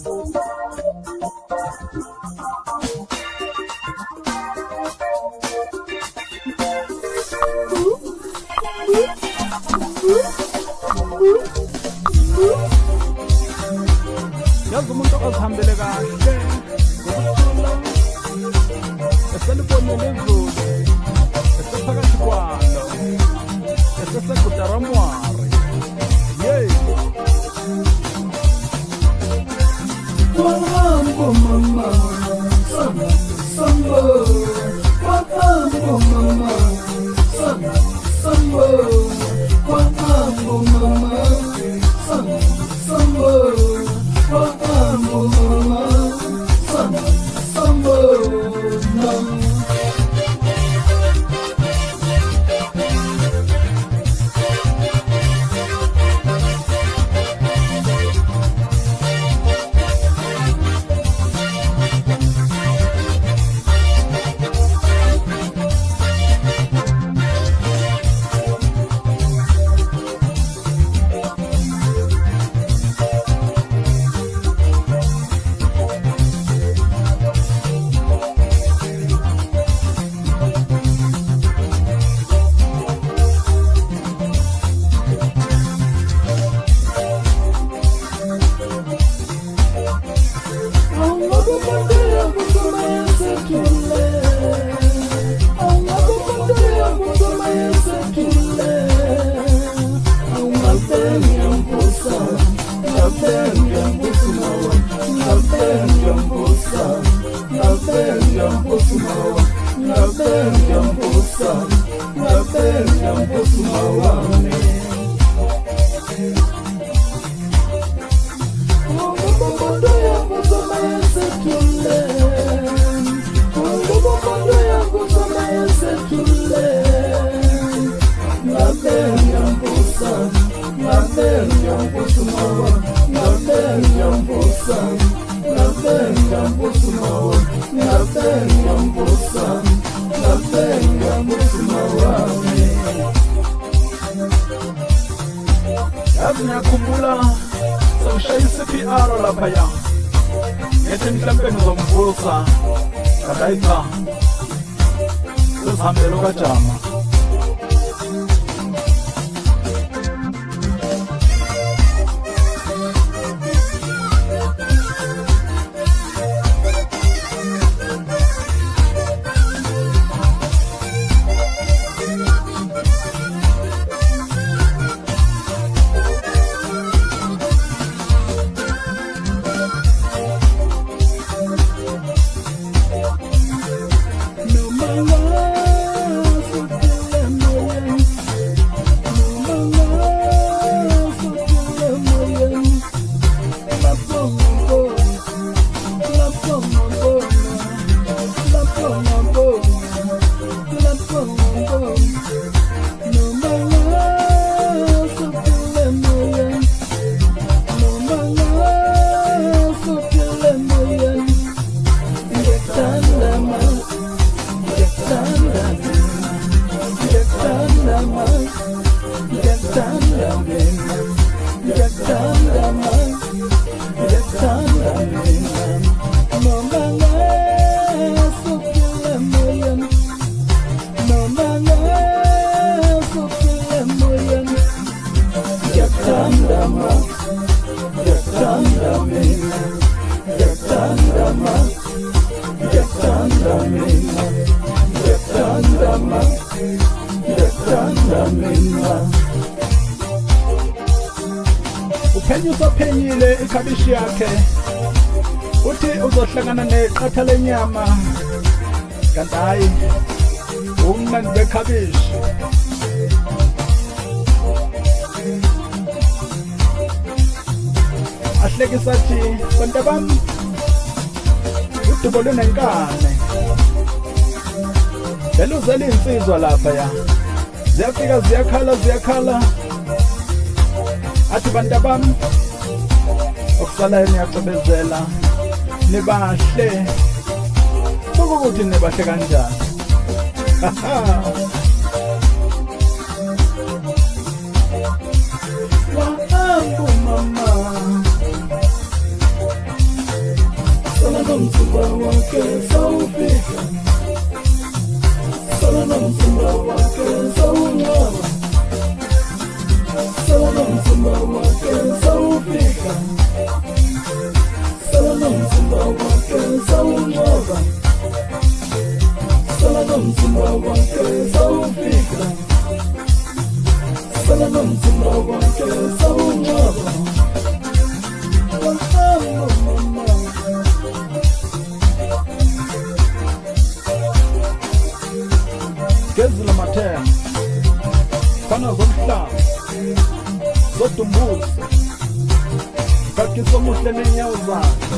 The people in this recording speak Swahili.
yazi umuntu ozihambele kahle ngokuthula eselibonile izulu esephakathi kwalo esesegudaramwari yeyi wahambo mama samba sambo wahambo mama samba sambo wahambo mama samba sambo wahambo mama samba sambo yazi ngiyakhumbula sangishaya i-CPR laphaya ngethi mhlampe ngizomvusa kadayi cha sesihambele okajama uphenya usaphenyile ikhabishi yakhe uthi uzohlangana neqatha lenyama kanti hayi umnandi bekhabishi ahlekisa athi bantu bami udubo lunenkane beluzela iy'nsizwa lapha ya ziyafika ziyakhala athi bantu bami okusalayo niyacebezela nibahle ukuthi nibahle kanjani wahambo mama Salona mzimba wake zaungaba, salona mzimba wake zaufika, salona mzimba wake zaungaba, salona mzimba wake zaufika, salona mzimba wake zaungaba. Gezi la matea fana zomhlaba zodumbuse kakiso muhle nenyawo zakhe